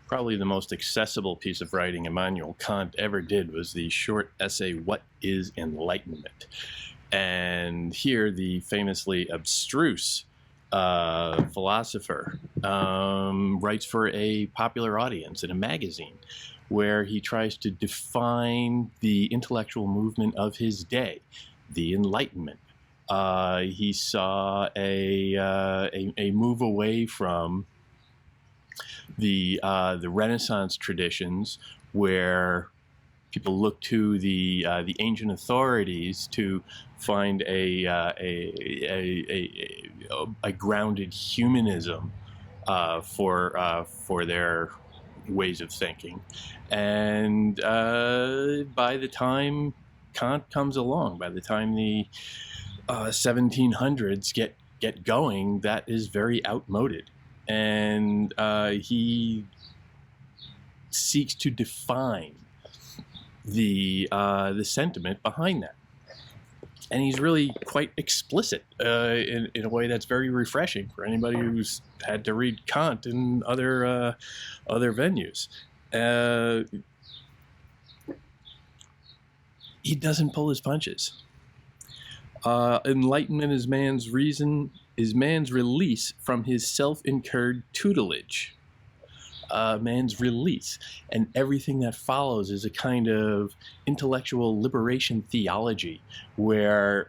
Probably the most accessible piece of writing Immanuel Kant ever did was the short essay, What is Enlightenment? And here, the famously abstruse philosopher writes for a popular audience in a magazine where he tries to define the intellectual movement of his day, the Enlightenment. He saw a move away from the Renaissance traditions, where people look to the ancient authorities to find a grounded humanism for their ways of thinking. And by the time Kant comes along, by the time the 1700s get going, that is very outmoded. And he seeks to define the sentiment behind that, and he's really quite explicit in a way that's very refreshing for anybody who's had to read Kant in other venues. He doesn't pull his punches. Enlightenment is man's release from his self-incurred tutelage. Man's release, and everything that follows is a kind of intellectual liberation theology, where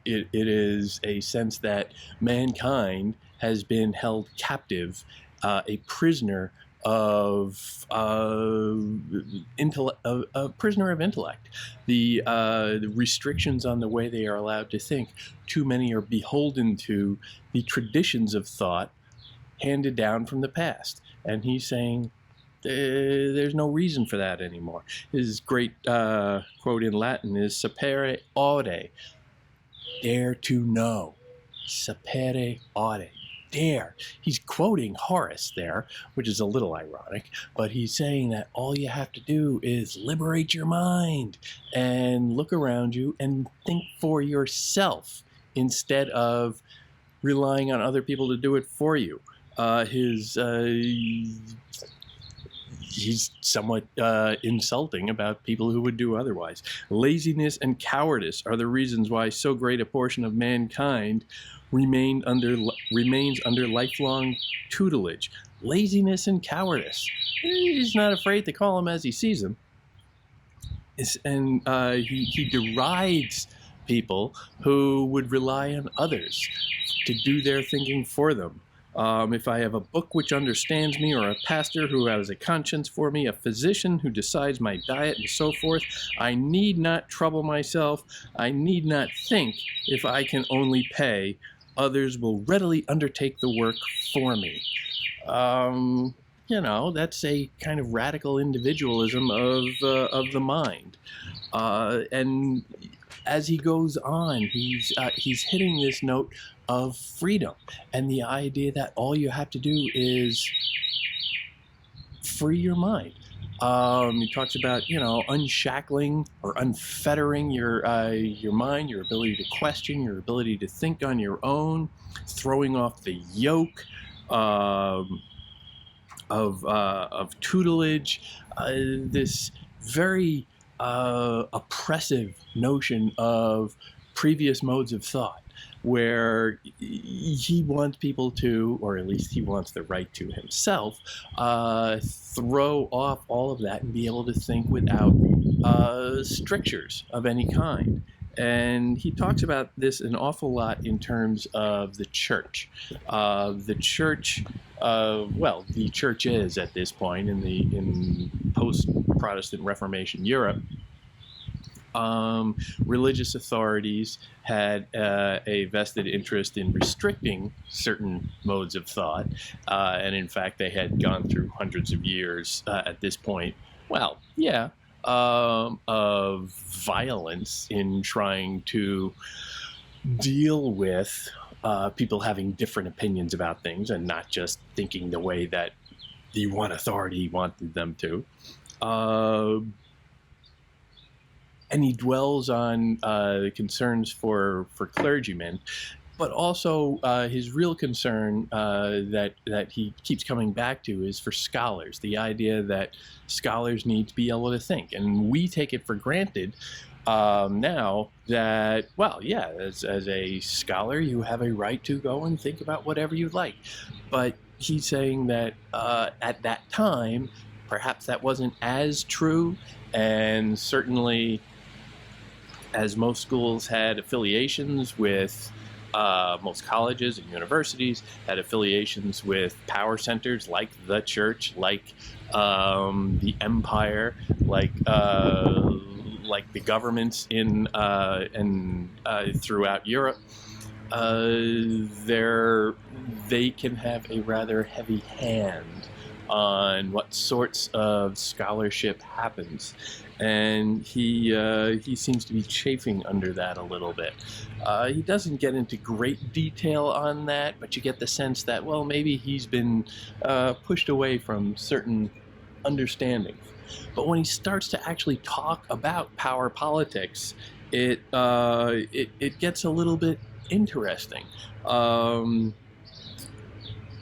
it is a sense that mankind has been held captive, a prisoner of intellect. The restrictions on the way they are allowed to think. Too many are beholden to the traditions of thought handed down from the past. And he's saying there's no reason for that anymore. His great quote in Latin is sapere aude, dare to know. Sapere aude, dare. He's quoting Horace there, which is a little ironic, but he's saying that all you have to do is liberate your mind and look around you and think for yourself instead of relying on other people to do it for you. He's somewhat insulting about people who would do otherwise. Laziness and cowardice are the reasons why so great a portion of mankind remains under lifelong tutelage. Laziness and cowardice. He's not afraid to call them as he sees them. And he derides people who would rely on others to do their thinking for them. If I have a book which understands me, or a pastor who has a conscience for me, a physician who decides my diet and so forth, I need not trouble myself. I need not think. If I can only pay, others will readily undertake the work for me. That's a kind of radical individualism of the mind. And as he goes on, he's hitting this note of freedom, and the idea that all you have to do is free your mind. He talks about, unshackling or unfettering your mind, your ability to question, your ability to think on your own, throwing off the yoke of tutelage, this very oppressive notion of previous modes of thought, where he wants people to, or at least he wants the right to himself, throw off all of that and be able to think without strictures of any kind. And he talks about this an awful lot in terms of the church. The church is at this point in post-Protestant Reformation Europe. Religious authorities had a vested interest in restricting certain modes of thought, and in fact they had gone through hundreds of years at this point, of violence in trying to deal with people having different opinions about things and not just thinking the way that the one authority wanted them to. And he dwells on concerns for clergymen, but also his real concern that he keeps coming back to is for scholars. The idea that scholars need to be able to think, and we take it for granted now that, well, yeah, as a scholar, you have a right to go and think about whatever you like. But he's saying that at that time, perhaps that wasn't as true, and certainly as most schools had affiliations with most colleges and universities had affiliations with power centers like the church, like the empire, like the governments in and throughout Europe. They can have a rather heavy hand on what sorts of scholarship happens, and he seems to be chafing under that a little bit. He doesn't get into great detail on that, but you get the sense that, well, maybe he's been pushed away from certain understandings. But when he starts to actually talk about power politics, it gets a little bit interesting.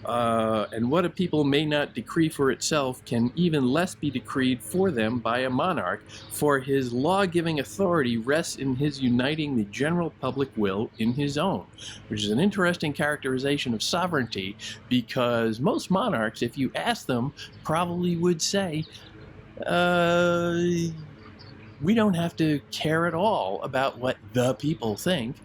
And what a people may not decree for itself can even less be decreed for them by a monarch, for his law-giving authority rests in his uniting the general public will in his own, which is an interesting characterization of sovereignty, because most monarchs, if you ask them, probably would say, we don't have to care at all about what the people think.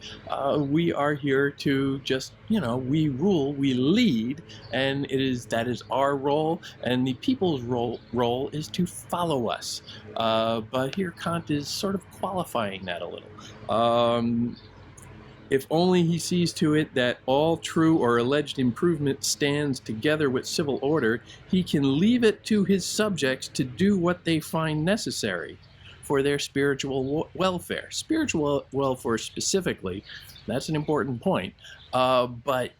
We are here to just, we rule, we lead, and that is our role, and the people's role is to follow us. But here Kant is sort of qualifying that a little. If only he sees to it that all true or alleged improvement stands together with civil order, he can leave it to his subjects to do what they find necessary for their spiritual welfare. Spiritual welfare specifically, that's an important point. But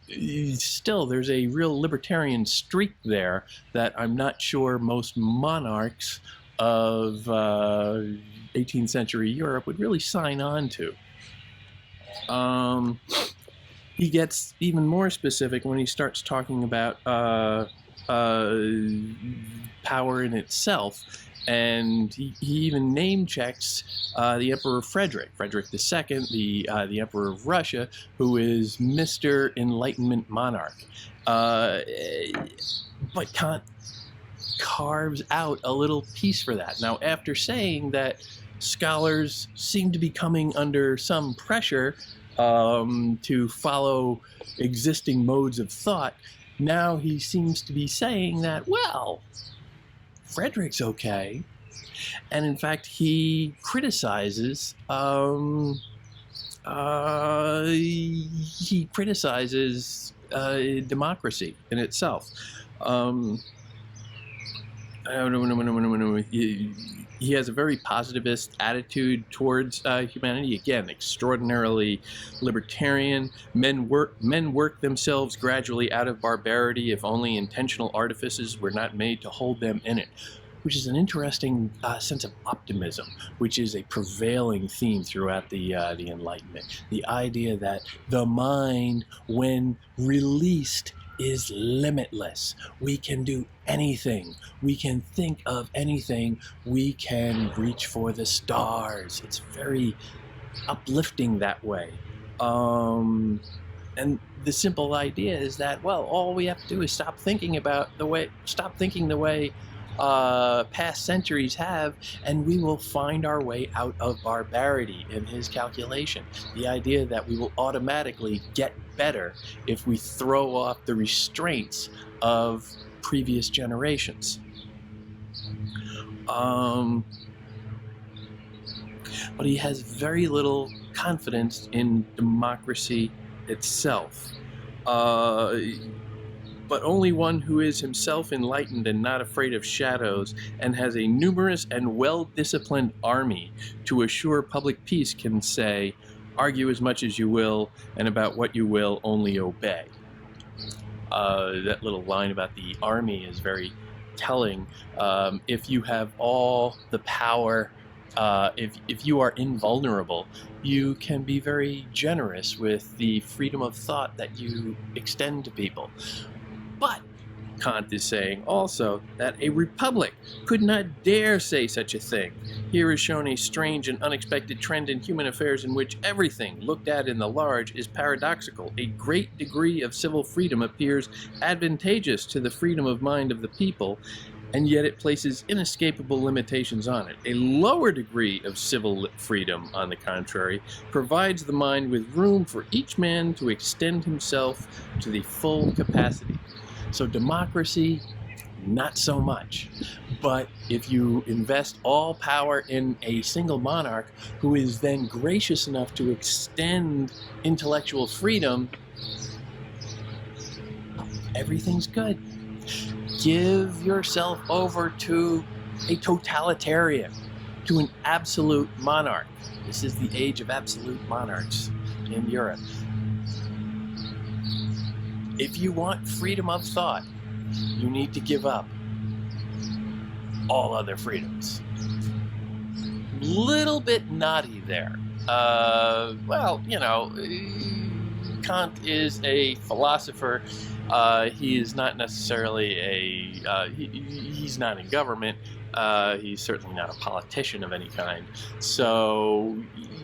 still, there's a real libertarian streak there that I'm not sure most monarchs of 18th century Europe would really sign on to. He gets even more specific when he starts talking about power in itself, and he even name checks the Emperor Frederick II, the Emperor of Russia, who is Mr. Enlightenment monarch. But Kant carves out a little piece for that. Now, after saying that scholars seem to be coming under some pressure to follow existing modes of thought, now he seems to be saying that, well, Frederick's okay. And in fact, he criticizes democracy in itself. He has a very positivist attitude towards humanity. Again, extraordinarily libertarian. Men work themselves gradually out of barbarity if only intentional artifices were not made to hold them in it, which is an interesting sense of optimism, which is a prevailing theme throughout the Enlightenment. The idea that the mind, when released, is limitless. We can do anything. We can think of anything. We can reach for the stars. It's very uplifting that way. And the simple idea is that, well, all we have to do is stop thinking the way past centuries have, and we will find our way out of barbarity in his calculation. The idea that we will automatically get better if we throw off the restraints of previous generations. But he has very little confidence in democracy itself. But only one who is himself enlightened and not afraid of shadows, and has a numerous and well-disciplined army to assure public peace, can say, argue as much as you will, and about what you will, only obey. That little line about the army is very telling. If you have all the power if you are invulnerable, you can be very generous with the freedom of thought that you extend to people. But Kant is saying also that a republic could not dare say such a thing. Here is shown a strange and unexpected trend in human affairs in which everything, looked at in the large, is paradoxical. A great degree of civil freedom appears advantageous to the freedom of mind of the people, and yet it places inescapable limitations on it. A lower degree of civil freedom, on the contrary, provides the mind with room for each man to extend himself to the full capacity. So democracy, not so much. But if you invest all power in a single monarch who is then gracious enough to extend intellectual freedom, everything's good. Give yourself over to a totalitarian, to an absolute monarch. This is the age of absolute monarchs in Europe. If you want freedom of thought, you need to give up all other freedoms. Little bit naughty there. Well, you know, Kant is a philosopher. He is not necessarily he's not in government. He's certainly not a politician of any kind. So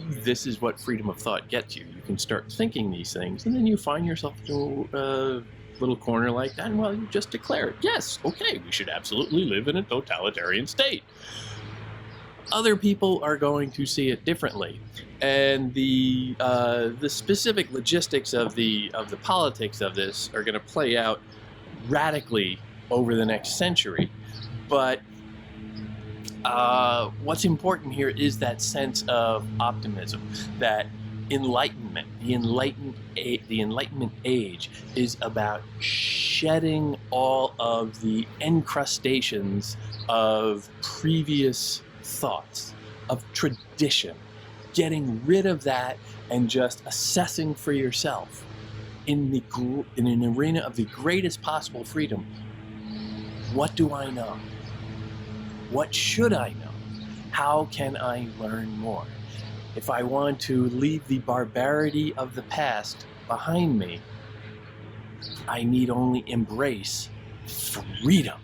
this is what freedom of thought gets you. You can start thinking these things, and then you find yourself in a little corner like that, and well, you just declare it. Yes, okay, we should absolutely live in a totalitarian state. Other people are going to see it differently, and the specific logistics of the politics of this are going to play out radically over the next century. But what's important here is that sense of optimism, that Enlightenment, the Enlightenment age is about shedding all of the encrustations of previous thoughts, of tradition, getting rid of that and just assessing for yourself in an arena of the greatest possible freedom. What do I know? What should I know? How can I learn more? If I want to leave the barbarity of the past behind me, I need only embrace freedom.